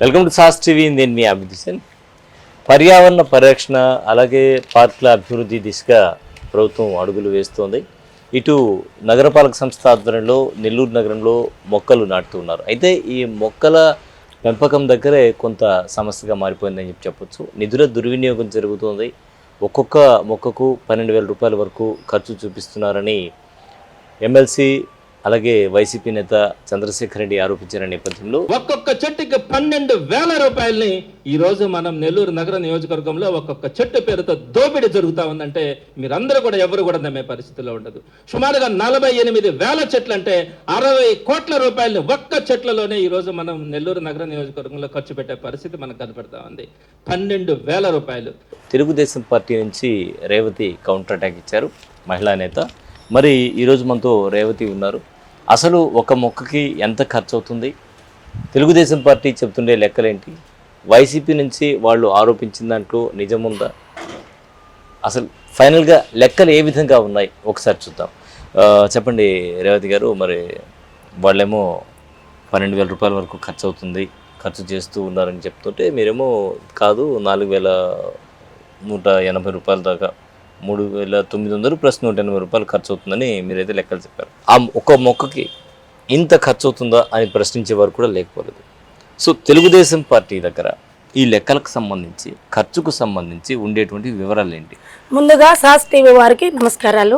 Welcome to sauce TV. నేను మీ అభిదిశన్. పర్యావరణ పరిరక్షణ అలాగే పార్కుల అభివృద్ధి దిశగా ప్రభుత్వం అడుగులు వేస్తోంది. ఇటు నగరపాలక సంస్థ ఆధ్వర్యంలో నెల్లూరు నగరంలో మొక్కలు నాటుతున్నారు. అయితే ఈ మొక్కల పెంపకం దగ్గరే కొంత సమస్యగా మారిపోయిందని చెప్పొచ్చు. నిధుల దుర్వినియోగం జరుగుతోంది. ఒక్కొక్క మొక్కకు 12,000 రూపాయల వరకు ఖర్చు చూపిస్తున్నారని ఎమ్మెల్సీ అలాగే వైసీపీ నేత చంద్రశేఖర్ రెడ్డి ఆరోపించిన నేపథ్యంలో ఒక్కొక్క చెట్టుకి 12,000 రూపాయలని ఈ రోజు మనం నెల్లూరు నగర నియోజకవర్గంలో ఒక్కొక్క చెట్టు పేరుతో దోపిడీ జరుగుతా ఉందంటే మీరందరూ కూడా ఎవరు కూడా నమ్మే పరిస్థితిలో ఉండదు. సుమారుగా 48,000 చెట్లు అంటే 60 కోట్ల రూపాయలని ఒక్క చెట్లలోనే ఈ రోజు మనం నెల్లూరు నగర నియోజకవర్గంలో ఖర్చు పెట్టే పరిస్థితి మనకు కనపడతా ఉంది. 12,000 రూపాయలు. తెలుగుదేశం పార్టీ నుంచి రేవతి కౌంటర్ అటాక్ ఇచ్చారు మహిళా నేత. మరి ఈరోజు మనతో రేవతి ఉన్నారు. అసలు ఒక మొక్కకి ఎంత ఖర్చు అవుతుంది, తెలుగుదేశం పార్టీ చెబుతుండే లెక్కలేంటి, వైసీపీ నుంచి వాళ్ళు ఆరోపించిన దాంట్లో నిజముందా, అసలు ఫైనల్గా లెక్కలు ఏ విధంగా ఉన్నాయి ఒకసారి చూద్దాం. చెప్పండి రేవతి గారు. మరి వాళ్ళేమో 12,000 రూపాయల వరకు ఖర్చు అవుతుంది, ఖర్చు చేస్తూ ఉన్నారని చెప్తుంటే మీరేమో కాదు 4,180 రూపాయల దాకా 3,900 ప్లస్ 180 రూపాయలు ఖర్చు అవుతుందని మీరైతే లెక్కలు చెప్పారు. ఆ ఒక్క మొక్కకి ఇంత ఖర్చు అవుతుందా అని ప్రశ్నించే వారు కూడా లేకపోలేదు. సో తెలుగుదేశం పార్టీ దగ్గర ఈ లెక్కలకు సంబంధించి ఖర్చుకు సంబంధించి ఉండేటువంటి వివరాలు ఏంటి? ముందుగా సాస్ టీవీ వారికి నమస్కారాలు.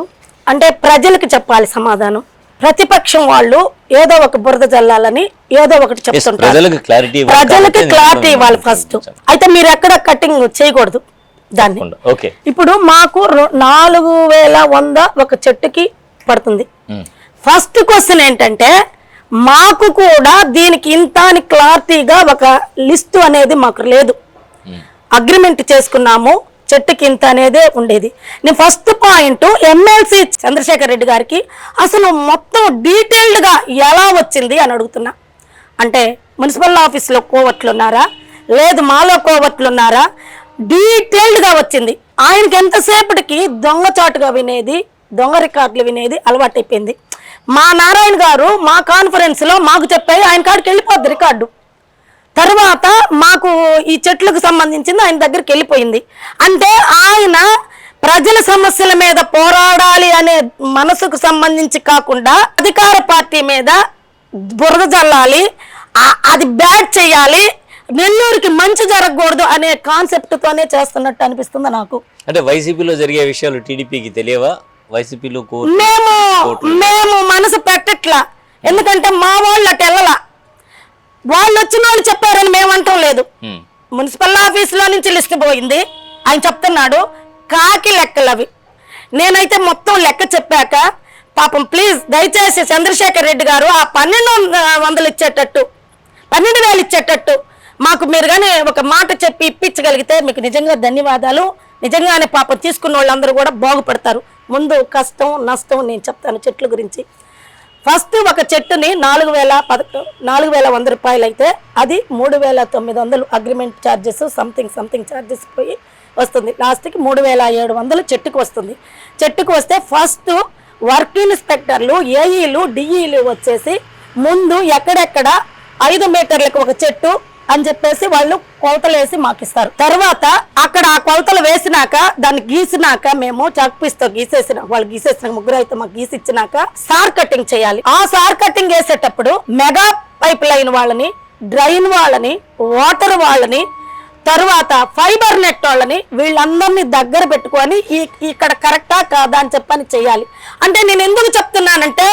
అంటే ప్రజలకు చెప్పాలి సమాధానం. ప్రతిపక్షం వాళ్ళు ఏదో ఒక బురద జల్లాలని ఏదో ఒకటి చెప్తుంటారు. ప్రజలకు క్లారిటీ ఇవ్వాలి ఫస్ట్. అయితే మీరు ఎక్కడ కటింగ్ చేయకూడదు దాన్ని. ఇప్పుడు మాకు 4,100 ఒక చెట్టుకి పడుతుంది. ఫస్ట్ క్వశ్చన్ ఏంటంటే మాకు కూడా దీనికి ఇంత అని క్లారిటీగా ఒక లిస్టు అనేది మాకు లేదు. అగ్రిమెంట్ చేసుకున్నాము, చెట్టుకి ఇంత అనేదే ఉండేది. నేను first point MLC Chandrashekar Reddy గారికి అసలు మొత్తం డీటెయిల్డ్గా ఎలా వచ్చింది అని అడుగుతున్నా. అంటే మున్సిపల్ ఆఫీస్లో కోవట్లు ఉన్నారా, లేదు మాలో కోవట్లు ఉన్నారా, డీటెయిల్డ్గా వచ్చింది. ఆయనకి ఎంతసేపటికి దొంగచాటుగా వినేది, దొంగ రికార్డులు వినేది అలవాటైపోయింది. మా నారాయణ గారు మా కాన్ఫరెన్స్లో మాకు చెప్పాయి, ఆయన కాడికి వెళ్ళిపోద్ది రికార్డు. తర్వాత మాకు ఈ చెట్లకు సంబంధించింది ఆయన దగ్గరికి వెళ్ళిపోయింది. అంటే ఆయన ప్రజల సమస్యల మీద పోరాడాలి అనే మనసుకు సంబంధించి కాకుండా అధికార పార్టీ మీద బురద జల్లాలి, అది బ్యాడ్ చేయాలి, నెల్లూరుకి మంచి జరగకూడదు అనే కాన్సెప్ట్తోనే చేస్తున్నట్టు అనిపిస్తుంది నాకు. అంటే వైసీపీలో జరిగే విషయాలు టీడీపీకి తెలియవా? వైసీపీలో మేము మనసు పెట్టట్లా. ఎందుకంటే మా వాళ్ళు అటు వెళ్ళలా, వాళ్ళు వచ్చిన వాళ్ళు చెప్పారని మేము అంటాం లేదు. మున్సిపల్ ఆఫీసులో నుంచి లిస్ట్ పోయింది, ఆయన చెప్తున్నాడు కాకి లెక్కలు అవి. నేనైతే మొత్తం లెక్క చెప్పాక పాపం ప్లీజ్ దయచేసి చంద్రశేఖర్ రెడ్డి గారు ఆ 1,200 ఇచ్చేటట్టు 12,000 ఇచ్చేటట్టు మాకు మీరు కానీ ఒక మాట చెప్పి ఇప్పించగలిగితే మీకు నిజంగా ధన్యవాదాలు. నిజంగానే పాపం తీసుకున్న వాళ్ళందరూ కూడా బాగుపడతారు. ముందు కష్టం నష్టం నేను చెప్తాను చెట్ల గురించి. ఫస్ట్ ఒక చెట్టుని 4,100 రూపాయలు అయితే అది 3,900 అగ్రిమెంట్ ఛార్జెస్ సంథింగ్ ఛార్జెస్ పోయి వస్తుంది. లాస్ట్కి 3,700 చెట్టుకు వస్తుంది. చెట్టుకు వస్తే ఫస్ట్ వర్క్ ఇన్స్పెక్టర్లు, ఏఈలు, డిఈలు వచ్చేసి ముందు ఎక్కడెక్కడ 5 మీటర్లకు ఒక చెట్టు అని చెప్పేసి వాళ్ళు కొలతలు వేసి మాకు ఇస్తారు. తర్వాత అక్కడ ఆ కొలతలు వేసినాక దాన్ని గీసినాక మేము చాక్పీస్తో గీసేసిన వాళ్ళు గీసేసిన ముగ్గురు అయితే మాకు గీసి ఇచ్చినాక సార్ కటింగ్ చేయాలి. ఆ సార్ కటింగ్ వేసేటప్పుడు మెగా పైప్ లైన్ వాళ్ళని, డ్రైన్ వాళ్ళని, వాటర్ వాళ్ళని, తర్వాత ఫైబర్ నెట్ వాళ్ళని వీళ్ళందరినీ దగ్గర పెట్టుకొని ఇక్కడ కరెక్టా కాదా అని చెప్పని చేయాలి. అంటే నేను ఎందుకు చెప్తున్నానంటే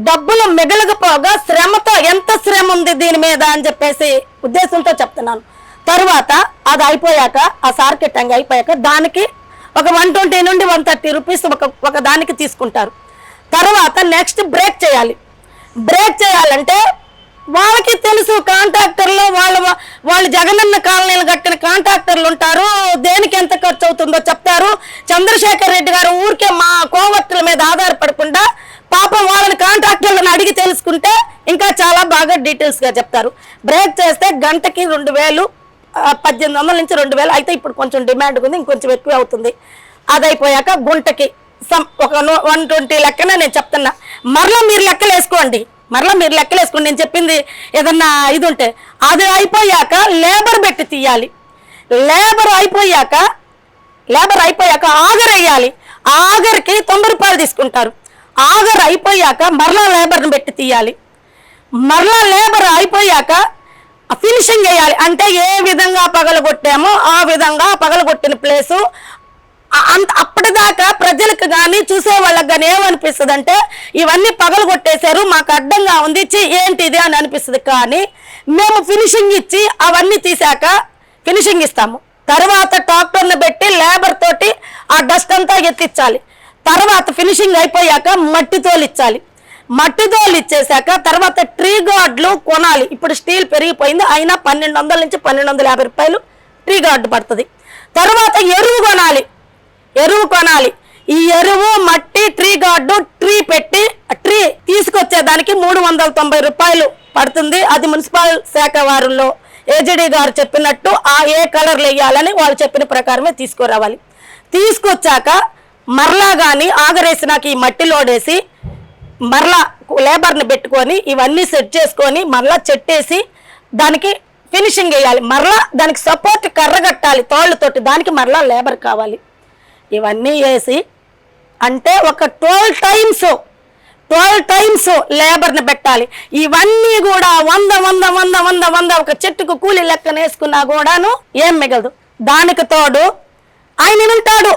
డబ్బులు మిగలకపోగా శ్రమతో ఎంత శ్రమ ఉంది దీని మీద అని చెప్పేసి ఉద్దేశంతో చెప్తున్నాను. తర్వాత అది అయిపోయాక ఆ సార్కెట్ అయిపోయాక దానికి ఒక 120 నుండి 130 రూపీస్ ఒక దానికి తీసుకుంటారు. తర్వాత నెక్స్ట్ బ్రేక్ చేయాలి. బ్రేక్ చేయాలంటే వాళ్ళకి తెలుసు కాంట్రాక్టర్లు, వాళ్ళు జగనన్న కాలనీలు కట్టిన కాంట్రాక్టర్లు ఉంటారు, దేనికి ఎంత ఖర్చు అవుతుందో చెప్తారు. చంద్రశేఖర్ రెడ్డి గారు ఊరికే మా కోవత్తుల మీద ఆధారపడకుండా పాపం వాళ్ళని కాంట్రాక్టర్లను అడిగి తెలుసుకుంటే ఇంకా చాలా బాగా డీటెయిల్స్గా చెప్తారు. బ్రేక్ చేస్తే గంటకి 2,000, 1,800 నుంచి 2,000 అయితే ఇప్పుడు కొంచెం డిమాండ్ ఉంది, ఇంకొంచెం ఎక్కువ అవుతుంది. అది అయిపోయాక గుంటకి ఒక 120 లెక్కన నేను చెప్తున్నా. మరలా మీరు లెక్కలు వేసుకోండి. మరలా మీరు లెక్కలేసుకోండి, నేను చెప్పింది ఏదన్నా ఇది ఉంటే. అది అయిపోయాక లేబర్ పెట్టి తీయాలి. లేబర్ అయిపోయాక ఆగర్ వేయాలి. ఆగర్కి 90 రూపాయలు తీసుకుంటారు. ఆగర్ అయిపోయాక మరలా లేబర్ని పెట్టి తీయాలి. మరలా లేబర్ అయిపోయాక ఫినిషింగ్ వేయాలి. అంటే ఏ విధంగా పగలగొట్టామో ఆ విధంగా పగలగొట్టిన ప్లేసు అప్పటిదాకా ప్రజలకు కానీ చూసే వాళ్ళకి కానీ ఏమనిపిస్తుంది అంటే ఇవన్నీ పగలగొట్టేశారు, మాకు అడ్డంగా ఉంది, ఏంటిది అని అనిపిస్తుంది. కానీ మేము ఫినిషింగ్ ఇచ్చి అవన్నీ తీసాక ఫినిషింగ్ ఇస్తాము. తర్వాత ట్రాక్టర్ని పెట్టి లేబర్ తోటి ఆ డస్ట్ అంతా ఎత్తించాలి. తర్వాత ఫినిషింగ్ అయిపోయాక మట్టి తోలిచ్చాలి. మట్టి తోలు ఇచ్చేసాక తర్వాత ట్రీ గార్డులు కొనాలి. ఇప్పుడు స్టీల్ పెరిగిపోయింది, అయినా 1200 నుంచి 1250 రూపాయలు ట్రీ గార్డు పడుతుంది. తర్వాత ఎరువు కొనాలి. ఈ ఎరువు, మట్టి, ట్రీ గార్డు, ట్రీ పెట్టి ట్రీ తీసుకొచ్చేదానికి 390 రూపాయలు పడుతుంది. అది మున్సిపల్ శాఖ వారుల్లో ఏజీడీ గారు చెప్పినట్టు ఏ కలర్లు వేయాలని వాళ్ళు చెప్పిన ప్రకారమే తీసుకురావాలి. తీసుకొచ్చాక మరలా కానీ ఆగరేసినాక ఈ మట్టి లోడేసి మరలా లేబర్ని పెట్టుకొని ఇవన్నీ సెట్ చేసుకొని మరలా చెట్టేసి దానికి ఫినిషింగ్ వేయాలి. మరలా దానికి సపోర్ట్ కర్ర కట్టాలి తోళ్ళతోటి, దానికి మరలా లేబర్ కావాలి. ఇవన్నీ వేసి అంటే ఒక 12 టైమ్స్ లేబర్ని పెట్టాలి. ఇవన్నీ కూడా 100 ఒక చెట్టుకు కూలి లెక్కన వేసుకున్నా కూడాను ఏం మిగలదు. దానికి తోడు ఆయన ఉంటాడు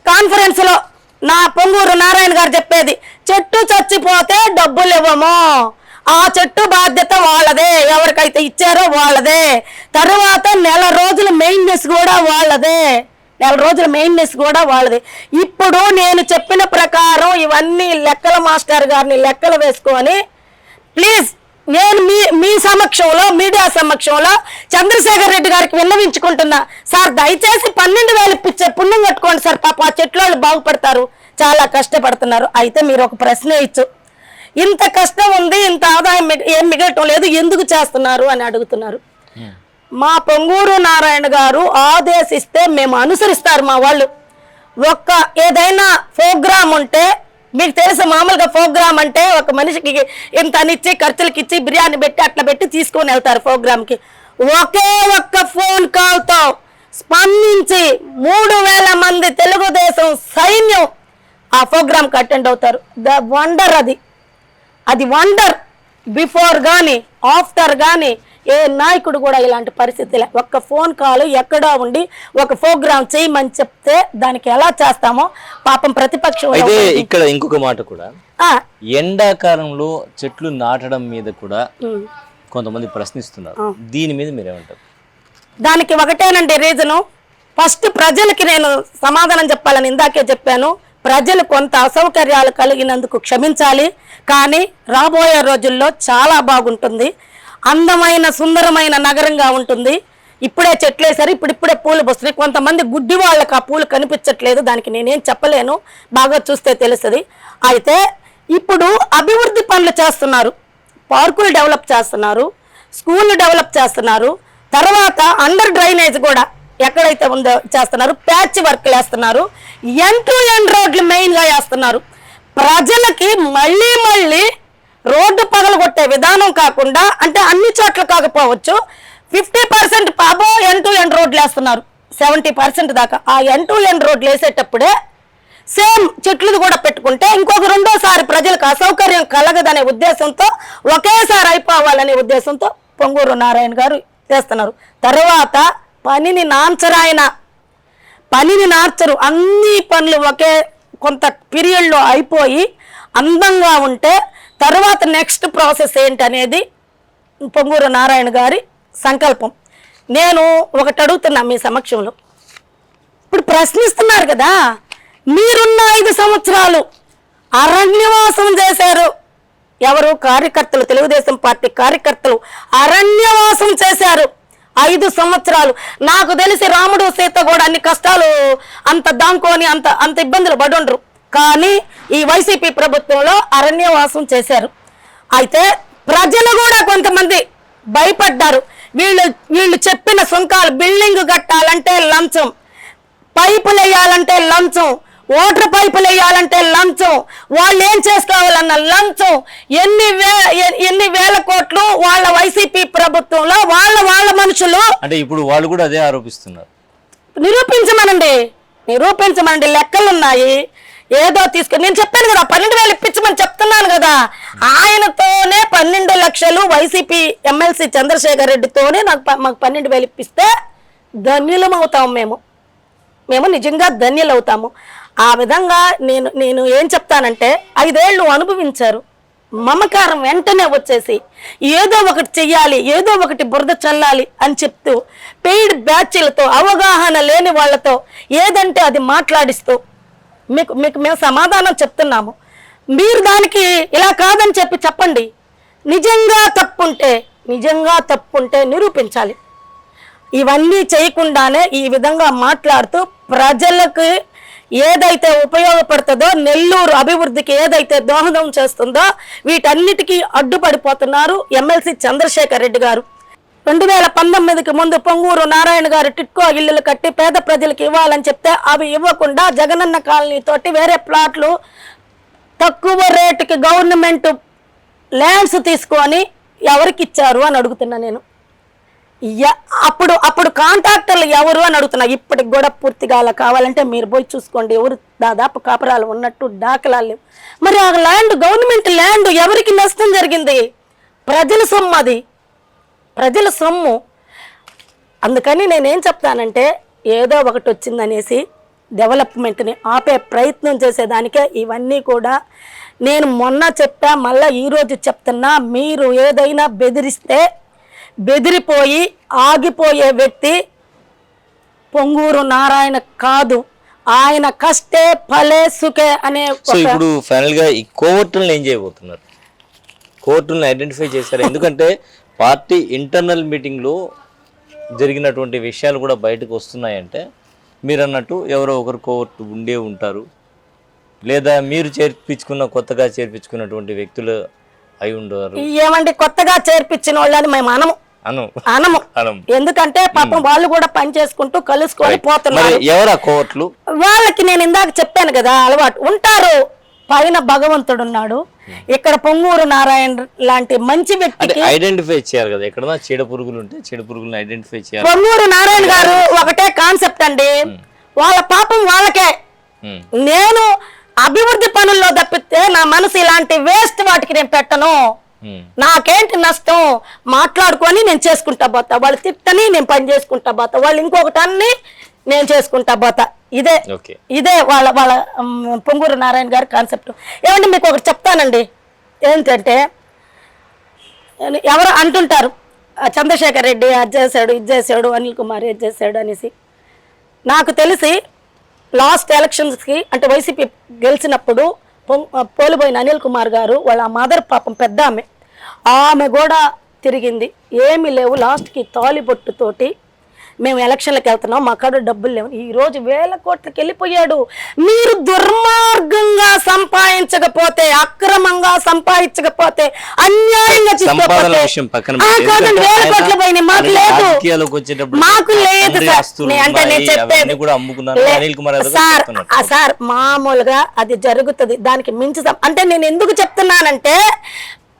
కాన్ఫరెన్స్లో, నా పొంగూరు నారాయణ గారు చెప్పేది, చెట్టు చచ్చిపోతే డబ్బులు ఇవ్వము, ఆ చెట్టు బాధ్యత వాళ్ళదే, ఎవరికైతే ఇచ్చారో వాళ్ళదే. తర్వాత నెల రోజుల మెయింటెనెన్స్ కూడా వాళ్ళదే. ఇప్పుడు నేను చెప్పిన ప్రకారం ఇవన్నీ లెక్కల మాస్టర్ గారిని లెక్కలు వేసుకొని ప్లీజ్ నేను మీ సమక్షంలో, మీడియా సమక్షంలో చంద్రశేఖర్ రెడ్డి గారికి విన్నవించుకుంటున్నా, సార్ దయచేసి 12,000 ఇప్పించే పుణ్యం కట్టుకోండి సార్, పాప ఆ చెట్లు వాళ్ళు బాగుపడతారు, చాలా కష్టపడుతున్నారు. అయితే మీరు ఒక ప్రశ్న ఇచ్చు, ఇంత కష్టం ఉంది, ఇంత ఆదాయం ఏం మిగలటం లేదు, ఎందుకు చేస్తున్నారు అని అడుగుతున్నారు. మా పొంగూరు నారాయణ గారు ఆదేశిస్తే మేము అనుసరిస్తారు మా వాళ్ళు. ఏదైనా ప్రోగ్రామ్ ఉంటే మీకు తెలుసు, మామూలుగా ప్రోగ్రామ్ అంటే ఒక మనిషికి ఇంత అనిచ్చి ఖర్చులకి ఇచ్చి బిర్యానీ పెట్టి అట్లా పెట్టి తీసుకొని వెళ్తారు ప్రోగ్రామ్కి. ఒక్క ఫోన్ కాల్తో స్పందించి 3,000 మంది తెలుగుదేశం సైన్యం ఆ ప్రోగ్రామ్కి అటెండ్ అవుతారు. వండర్ అది వండర్. బిఫోర్ కానీ ఆఫ్టర్ కానీ ఏ నాయకుడు కూడా ఇలాంటి పరిస్థితి ఒక్క ఫోన్ కాల్ ఎక్కడో ఉండి ఒక ప్రోగ్రామ్ చేయమని చెప్తే దానికి ఎలా చేస్తామో పాపం ప్రతిపక్షం. అయితే ఇక్కడ ఇంకొక మాట కూడా, ఎండాకాలంలో చెట్లు నాటడం మీద కూడా కొంతమంది ప్రశ్నిస్తున్నారు, దీని మీద మీరేమంటారు? దానికి ఒకటేనండి రీజను. ఫస్ట్ ప్రజలకి నేను సమాధానం చెప్పాలని ఇందాకే చెప్పాను. ప్రజలు కొంత అసౌకర్యాలు కలిగినందుకు క్షమించాలి, కానీ రాబోయే రోజుల్లో చాలా బాగుంటుంది, అందమైన సుందరమైన నగరంగా ఉంటుంది. ఇప్పుడే చెట్లేసారు, ఇప్పుడిప్పుడే పూలు వస్తున్నాయి. కొంతమంది గుడ్డి వాళ్ళకి ఆ పూలు కనిపించట్లేదు, దానికి నేనేం చెప్పలేను, బాగా చూస్తే తెలుస్తుంది. అయితే ఇప్పుడు అభివృద్ధి పనులు చేస్తున్నారు, పార్కులు డెవలప్ చేస్తున్నారు, స్కూళ్ళు డెవలప్ చేస్తున్నారు, తర్వాత అండర్ డ్రైనేజ్ కూడా ఎక్కడైతే ఉందో చేస్తున్నారు, ప్యాచ్ వర్క్లు వేస్తున్నారు, ఎండ్ రోడ్లు మెయిన్గా వేస్తున్నారు. ప్రజలకి మళ్ళీ రోడ్డు పగలగొట్టే విధానం కాకుండా, అంటే అన్ని చోట్ల కాకపోవచ్చు, 50% పాపో ఎండ్ రోడ్లు వేస్తున్నారు, 70% దాకా. ఆ ఎండ్ రోడ్లు వేసేటప్పుడే సేమ్ చెట్లు కూడా పెట్టుకుంటే ఇంకొక రెండోసారి ప్రజలకు అసౌకర్యం కలగదనే ఉద్దేశంతో, ఒకేసారి అయిపోవాలనే ఉద్దేశంతో పొంగూరు నారాయణ గారు చేస్తున్నారు. తర్వాత పనిని నార్చరు, అన్ని పనులు ఒకే కొంత పీరియడ్లో అయిపోయి అందంగా ఉంటే తర్వాత నెక్స్ట్ ప్రాసెస్ ఏంటనేది పొంగూరు నారాయణ గారి సంకల్పం. నేను ఒకటి అడుగుతున్నా మీ సమక్షంలో, ఇప్పుడు ప్రశ్నిస్తున్నారు కదా, మీరున్న 5 సంవత్సరాలు అరణ్యవాసం చేశారు. ఎవరు? కార్యకర్తలు, తెలుగుదేశం పార్టీ కార్యకర్తలు అరణ్యవాసం చేశారు 5 సంవత్సరాలు. నాకు తెలిసి రాముడు సీత కూడా అన్ని కష్టాలు అంత దాంకొని అంత ఇబ్బందులు పడుండ్రు, కానీ ఈ వైసీపీ ప్రభుత్వంలో అరణ్యవాసం చేశారు. అయితే ప్రజలు కూడా కొంతమంది భయపడ్డారు. వీళ్ళు చెప్పిన సుంకాలు, బిల్డింగ్ కట్టాలంటే లంచం, పైపులు వేయాలంటే లంచం, వాటర్ పైపులు వేయాలంటే లంచం, వాళ్ళు ఏం చేసుకోవాలన్న లంచం, ఎన్ని వేల కోట్లు వాళ్ళ వైసీపీ ప్రభుత్వంలో వాళ్ళ మనుషులు. అంటే ఇప్పుడు వాళ్ళు కూడా అదే ఆరోపిస్తున్నారు. నిరూపించమనండి, లెక్కలు ఉన్నాయి. ఏదో తీసుకుని నేను చెప్పాను కదా 12,000 ఇప్పించమని చెప్తున్నాను కదా. ఆయనతోనే 12 లక్షలు వైసీపీ ఎమ్మెల్సీ చంద్రశేఖర్ రెడ్డితోనే మాకు 12,000 ఇప్పిస్తే ధన్యులం అవుతాము. మేము నిజంగా ధన్యులు అవుతాము. ఆ విధంగా నేను ఏం చెప్తానంటే 5 ఏళ్ళు అనుభవించారు, మమకారం వెంటనే వచ్చేసి ఏదో ఒకటి చెయ్యాలి, ఏదో ఒకటి బురద చల్లాలి అని చెప్తూ పెయిడ్ బ్యాచ్లతో, అవగాహన లేని వాళ్ళతో ఏదంటే అది మాట్లాడిస్తూ మీకు మేము సమాధానం చెప్తున్నాము. మీరు దానికి ఇలా కాదని చెప్పండి. నిజంగా తప్పుంటే నిరూపించాలి. ఇవన్నీ చేయకుండానే ఈ విధంగా మాట్లాడుతూ ప్రజలకు ఏదైతే ఉపయోగపడుతుందో, నెల్లూరు అభివృద్ధికి ఏదైతే దోహదం చేస్తుందో వీటన్నిటికీ అడ్డుపడిపోతున్నారు ఎమ్మెల్సీ చంద్రశేఖర్ రెడ్డి గారు. 2019కి ముందు పొంగూరు నారాయణ గారు టిట్కో ఇల్లులు కట్టి పేద ప్రజలకు ఇవ్వాలని చెప్తే అవి ఇవ్వకుండా జగనన్న కాలనీ తోటి వేరే ప్లాట్లు తక్కువ రేటుకి గవర్నమెంట్ ల్యాండ్స్ తీసుకొని ఎవరికి ఇచ్చారు అని అడుగుతున్నా నేను. అప్పుడు కాంట్రాక్టర్లు ఎవరు అని అడుగుతున్నా. ఇప్పటికి కూడా పూర్తిగా అలా కావాలంటే మీరు పోయి చూసుకోండి, ఎవరు దాదాపు కాపురాలు ఉన్నట్టు దాఖలాలు లేవు. మరి ఆ ల్యాండ్ గవర్నమెంట్ ల్యాండ్ ఎవరికి నష్టం జరిగింది? ప్రజల సొమ్ము, అది ప్రజల సొమ్ము. అందుకని నేనేం చెప్తానంటే ఏదో ఒకటి వచ్చిందనేసి డెవలప్మెంట్ని ఆపే ప్రయత్నం చేసేదానికే ఇవన్నీ కూడా. నేను మొన్న చెప్పా, మళ్ళీ ఈరోజు చెప్తున్నా, మీరు ఏదైనా బెదిరిస్తే బెదిరిపోయి ఆగిపోయే వ్యక్తి పొంగూరు నారాయణ కాదు. ఆయన కష్టే ఫలే సుఖే అనే. సో ఇప్పుడు ఫైనల్ గా ఈ కోర్టులను ఏం చేయబోతున్నారు? కోర్టులను ఐడెంటిఫై చేశారు. ఎందుకంటే పార్టీ ఇంటర్నల్ మీటింగ్లో జరిగినటువంటి విషయాలు కూడా బయటకు వస్తున్నాయంటే మీరు అన్నట్టు ఎవరో ఒకరు కోర్టు ఉండే ఉంటారు, లేదా మీరు కొత్తగా చేర్పించుకున్నటువంటి వ్యక్తులు అయి ఉండరు. ఏమండి కొత్తగా చేర్పించిన వాళ్ళని మేము అనము. ఎందుకంటే పాపం వాళ్ళు కూడా పని చేసుకుంటూ కలుసుకొని పోతున్నారు. ఎవరా కోర్టులు? వాళ్ళకి నేను ఇందాక చెప్పాను కదా, అలవాటు ఉంటారు. పైన భగవంతుడు ఉన్నాడు, ఇక్కడ పొంగూరు నారాయణ లాంటి మంచి వ్యక్తికి ఐడెంటిఫై చేయాలి కదా. ఎక్కడ చీడ పురుగులు ఉంటే చీడ పురుగులను ఐడెంటిఫై చేయాలి. పొంగూరు నారాయణ గారు ఒకటే కాన్సెప్ట్ అండి, వాళ్ళ పాపం వాళ్ళకే. నేను అభివృద్ధి పనుల్లో తప్పితే నా మనసు ఇలాంటి వేస్ట్ వాటికి నేను పెట్టను. నాకేంటి నష్టం? మాట్లాడుకొని నేను చేసుకుంటా పోతా. వాళ్ళు తిట్టని నేను పని చేసుకుంటా పోతా, వాళ్ళు ఇంకొకటి అన్ని నేను చేసుకుంటా పోతా. ఇదే వాళ్ళ పొంగూరు నారాయణ గారి కాన్సెప్ట్. ఏమంటే మీకు ఒకటి చెప్తానండి, ఏంటంటే ఎవరు అంటుంటారు చంద్రశేఖర్ రెడ్డి అది చేశాడు, ఇది చేశాడు, అనిల్ కుమార్ ఇది చేశాడు అనేసి. నాకు తెలిసి లాస్ట్ ఎలక్షన్స్కి అంటే వైసీపీ గెలిచినప్పుడు పోలిపోయిన అనిల్ కుమార్ గారు వాళ్ళ మదర్ పాపం పెద్ద ఆమె కూడా తిరిగింది. ఏమీ లేవు, లాస్ట్కి తాలిబొట్టుతోటి మేము ఎలక్షన్లకు వెళ్తున్నాం, మా కాడ డబ్బులు లేవు. ఈరోజు 1000 కోట్లకి వెళ్ళిపోయాడు. మీరు దుర్మార్గంగా సంపాదించకపోతే, అక్రమంగా సంపాదించకపోతే, అన్యాయంగా తీసుకోకపోతే 1000 కోట్ల పోయినాయి. మాకు లేదు అంటే నేను చెప్పేది సార్ మామూలుగా అది జరుగుతుంది. దానికి మించి అంటే నేను ఎందుకు చెప్తున్నానంటే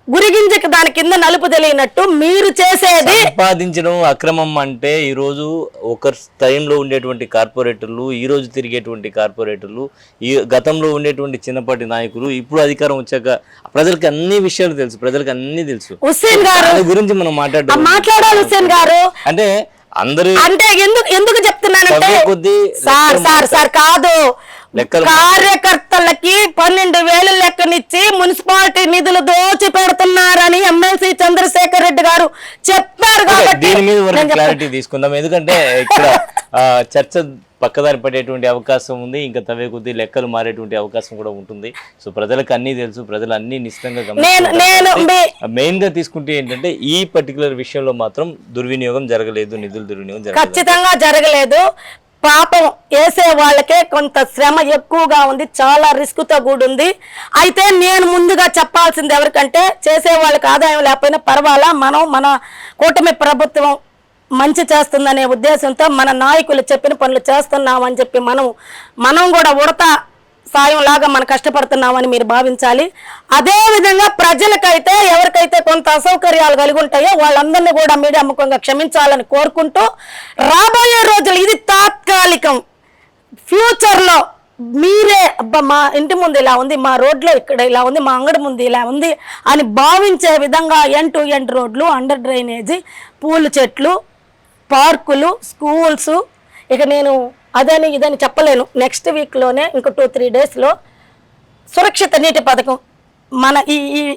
గురిగింజకి దాని కింద నలుపు తెలియనట్టు మీరు చేసేది సంపాదించడం అక్రమం. అంటే ఈ రోజు ఒక టైంలో ఉండేటువంటి కార్పొరేటర్లు, ఈ రోజు తిరిగేటువంటి కార్పొరేటర్లు, ఈ గతంలో ఉండేటువంటి చిన్నపాటి నాయకులు, ఇప్పుడు అధికారం వచ్చాక ప్రజలకు అన్ని విషయాలు తెలుసు, ప్రజలకు అన్ని తెలుసు. హుస్సేన్ గారు గురించి మనం మాట్లాడాలి. హుస్సేన్ గారు అంటే అందరూ అంటే ఎందుకు చెప్తున్నానంటే సార్ కాదు, కార్యకర్తలకి 12,000 లెక్కనిచ్చి మున్సిపాలిటీ నిధులు దోచి పెడుతున్నారని ఎమ్మెల్సీ చంద్రశేఖర్ రెడ్డి గారు చెప్పారు. దీని మీద క్లారిటీ తీసుకుందాం, ఎందుకంటే ఇక్కడ చర్చ పక్కదారి పడేటువంటి అవకాశం ఉంది. ఇంకా తవ్వే కొద్దీ లెక్కలు మారేటువంటి అవకాశం కూడా ఉంటుంది. సో ప్రజలకు అన్ని తెలుసు, ప్రజలు అన్ని నిశ్చితంగా గమనిస్తారు. మెయిన్ గా తీసుకుంటే ఏంటంటే ఈ పర్టికులర్ విషయంలో మాత్రం దుర్వినియోగం జరగలేదు, నిధుల దుర్వినియోగం ఖచ్చితంగా జరగలేదు. పాపం వేసే వాళ్ళకే కొంత శ్రమ ఎక్కువగా ఉంది, చాలా రిస్క్ తో కూడింది. అయితే నేను ముందుగా చెప్పాల్సింది ఎవరికంటే, చేసే వాళ్ళకి ఆదాయం లేకపోయినా పర్వాలా, మన కూటమి ప్రభుత్వం మంచి చేస్తుందనే ఉద్దేశంతో మన నాయకులు చెప్పిన పనులు చేస్తున్నామని చెప్పి మనం కూడా ఉడతా సాయం లాగా మనం కష్టపడుతున్నామని మీరు భావించాలి. అదే విధంగా ప్రజలకైతే ఎవరికైతే కొంత అసౌకర్యాలు కలిగి ఉంటాయో వాళ్ళందరినీ కూడా మీడియా ముఖంగా క్షమించాలని కోరుకుంటూ, రాబోయే రోజులు ఇది తాత్కాలికం, ఫ్యూచర్లో మీరే అబ్బా మా ఇంటి ముందు ఇలా ఉంది, మా రోడ్లో ఇక్కడ ఇలా ఉంది, మా అంగడి ముందు ఇలా ఉంది అని భావించే విధంగా ఎండ్ టు ఎండ్ రోడ్లు, అండర్ డ్రైనేజీ, పూల చెట్లు, పార్కులు, స్కూల్స్, ఇక నేను అదని ఇదని చెప్పలేను. నెక్స్ట్ వీక్లోనే ఇంకో 2-3 డేస్లో సురక్షిత నీటి పథకం మన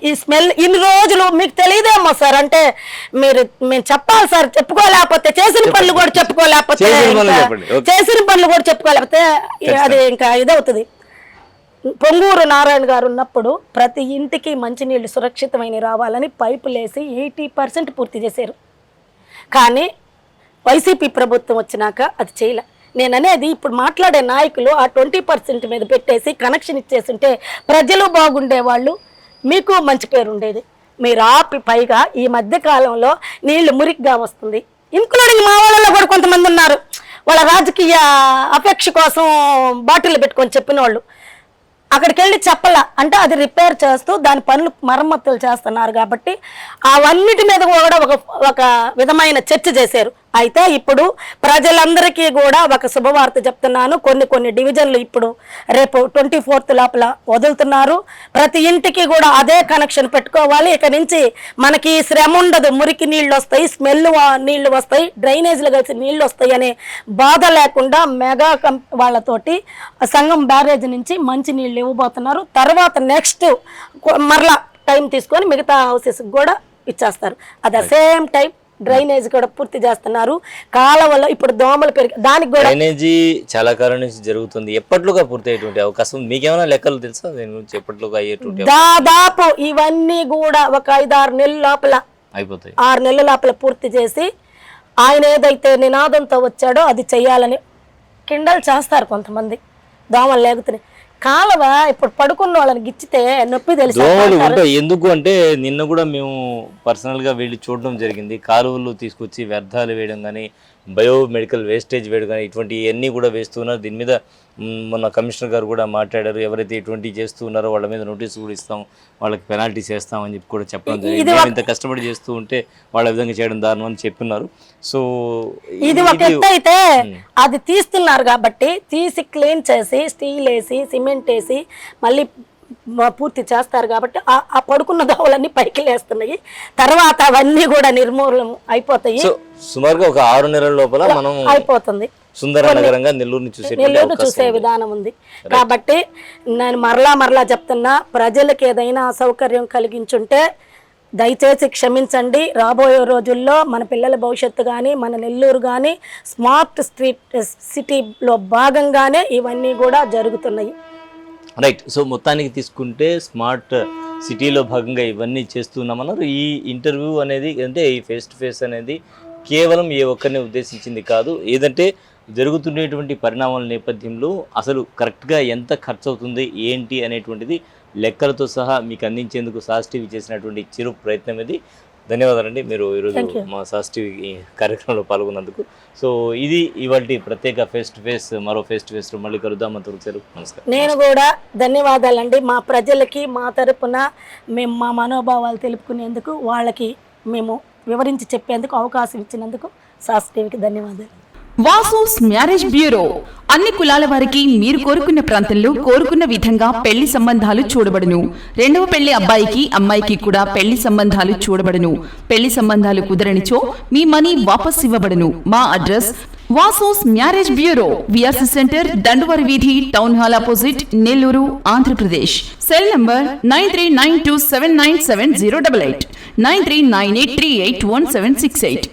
ఈ స్మెల్ ఇన్ని రోజులు మీకు తెలియదేమో సార్. అంటే మేము చెప్పాలి సార్, చెప్పుకోలేకపోతే చేసిన పనులు కూడా చెప్పుకోలేకపోతే అది ఇంకా ఇదవుతుంది. పొంగూరు నారాయణ గారు ఉన్నప్పుడు ప్రతి ఇంటికి మంచినీళ్ళు సురక్షితమైన రావాలని పైపులేసి 80% పూర్తి చేశారు. కానీ వైసీపీ ప్రభుత్వం వచ్చినాక అది చేయలే. నేను అనేది ఇప్పుడు మాట్లాడే నాయకులు ఆ 20% మీద పెట్టేసి కనెక్షన్ ఇచ్చేస్తుంటే ప్రజలు బాగుండేవాళ్ళు, మీకు మంచి పేరు ఉండేది. మీరు ఆపి పైగా ఈ మధ్య కాలంలో నీళ్లు మురికిగా వస్తుంది, ఇంక్లూడింగ్ మా వాళ్ళలో కూడా కొంతమంది ఉన్నారు వాళ్ళ రాజకీయ అపేక్ష కోసం బాటిల్ పెట్టుకొని చెప్పిన వాళ్ళు. అక్కడికి వెళ్ళి చెప్పాల అంటే అది రిపేర్ చేస్తూ దాని పనులు మరమ్మతులు చేస్తున్నారు కాబట్టి అవన్నిటి మీద కూడా ఒక విధమైన చర్చ చేశారు. అయితే ఇప్పుడు ప్రజలందరికీ కూడా ఒక శుభవార్త చెప్తున్నాను. కొన్ని డివిజన్లు ఇప్పుడు రేపు 24th లోపల వదులుతున్నారు. ప్రతి ఇంటికి కూడా అదే కనెక్షన్ పెట్టుకోవాలి. ఇక నుంచి మనకి శ్రమ ఉండదు, మురికి నీళ్ళు వస్తాయి, స్మెల్ నీళ్లు వస్తాయి, డ్రైనేజీలు కలిసి నీళ్ళు వస్తాయి అనే బాధ లేకుండా మెగా వాళ్ళతోటి సంగం బ్యారేజ్ నుంచి మంచి నీళ్ళు ఇవ్వబోతున్నారు. తర్వాత నెక్స్ట్ మరలా టైం తీసుకొని మిగతా హౌసెస్కి కూడా ఇచ్చేస్తారు. At the same time drainage కూడా పూర్తి చేస్తున్నారు. కాలువలో ఇప్పుడు దోమలు పెరిగి దానికి కూడా డ్రైనేజీ చాలా కాలం నుంచి జరుగుతుంది. ఎప్పట్లోగా పూర్తి అయ్యేటువంటి అవకాశం మీకేమైనా లెక్కలు తెలుసా దీని గురించి? ఎప్పట్లోగా అయ్యేటువంటి దాదాపు ఇవన్నీ కూడా ఒక 5-6 నెలల లోపల అయిపోతాయి. 6 నెలల లోపల పూర్తి చేసి ఆయన ఏదైతే నినాదంతో వచ్చాడో అది చెయ్యాలని కిండలు చేస్తారు కొంతమంది. దోమలు లేగుతున్నాయి. కాలువ ఇప్పుడు పడుకున్న వాళ్ళని గిచ్చితే నొప్పి తెలుసు. ఎందుకు అంటే నిన్న కూడా మేము పర్సనల్గా వెళ్ళి చూడడం జరిగింది. కాలువలు తీసుకొచ్చి వ్యర్థాలు వేయడం కానీ, బయోమెడికల్ వేస్టేజ్ వేయడం కానీ ఇటువంటివన్నీ కూడా వేస్తున్నారు. దీని మీద మొన్న కమిషనర్ గారు కూడా మాట్లాడారు. ఎవరైతే ఇటువంటివి చేస్తూ ఉన్నారో వాళ్ళ మీద నోటీసు కూడా ఇస్తాం, వాళ్ళకి పెనాల్టీస్ వేస్తామని చెప్పి కూడా చెప్పడం జరిగింది. ఇంత కష్టపడి చేస్తూ ఉంటే వాళ్ళ విధంగా చేయడం దారుణం అని చెప్తున్నారు. సో ఇది ఒక ఎత్తు అయితే అది తీస్తున్నారు కాబట్టి తీసి క్లీన్ చేసి స్టీల్ వేసి సిమెంట్ వేసి మళ్ళీ పూర్తి చేస్తారు కాబట్టి ఆ పడుకున్న దోవలన్నీ పైకి లేస్తున్నాయి. తర్వాత అవన్నీ కూడా నిర్మూలన అయిపోతాయి. సుమారుగా ఒక 6 నెలల లోపల మనం అయిపోతుంది. సుందర నగరంగా నెల్లూరుని చూసే విధానం ఉంది. కాబట్టి నేను మరలా చెప్తున్నా, ప్రజలకు ఏదైనా అసౌకర్యం కలిగించుంటే దయచేసి క్షమించండి. రాబోయే రోజుల్లో మన పిల్లల భవిష్యత్తు కానీ, మన నెల్లూరు కానీ స్మార్ట్ సిటీలో భాగంగానే ఇవన్నీ కూడా జరుగుతున్నాయి. రైట్. సో మొత్తానికి తీసుకుంటే స్మార్ట్ సిటీలో భాగంగా ఇవన్నీ చేస్తున్నామన్నారు. ఈ ఇంటర్వ్యూ అనేది అంటే ఈ ఫేస్ టు ఫేస్ అనేది కేవలం ఏ ఒక్కరిని ఉద్దేశించింది కాదు. ఏదంటే జరుగుతున్నటువంటి పరిణామాల నేపథ్యంలో అసలు కరెక్ట్గా ఎంత ఖర్చు అవుతుంది ఏంటి అనేటువంటిది లెక్కలతో సహా మీకు అందించేందుకు సాస్ టీవీ చేసినటువంటి చిరు ప్రయత్నం ఇది. ధన్యవాదాలండి మీరు ఈరోజు మా సాస్ టీవీ కార్యక్రమంలో పాల్గొన్నందుకు. సో ఇది ఇవాళ ప్రత్యేక ఫేస్ టు ఫేస్. మరో ఫేస్ టు ఫేస్లో మళ్ళీ కలుద్దాం. అంతవరకు నమస్కారం. నేను కూడా ధన్యవాదాలండి. మా ప్రజలకి మా తరపున మేము మా మనోభావాలు తెలుపుకునేందుకు, వాళ్ళకి మేము వివరించి చెప్పేందుకు అవకాశం ఇచ్చినందుకు సాస్ టీవీకి ధన్యవాదాలు. వాసూస్ మ్యారేజ్ బ్యూరో అన్ని కులాల వారికి మీరు కోరుకున్న ప్రాంతంలో కోరుకున్న విధంగా పెళ్లి సంబంధాలు చూడబడును. రెండవ పెళ్లి అబ్బాయికి అమ్మాయికి కూడా పెళ్లి సంబంధాలు చూడబడును. పెళ్లి సంబంధాలు కుదరనిచో మీ మనీ వాపస్ ఇవ్వబడును. మా address Vasu's marriage bureau, VRC centre, Danduvari వీధి, town hall opposite, Nellore, Andhra Pradesh. Cell number 9392797088, 9398381768.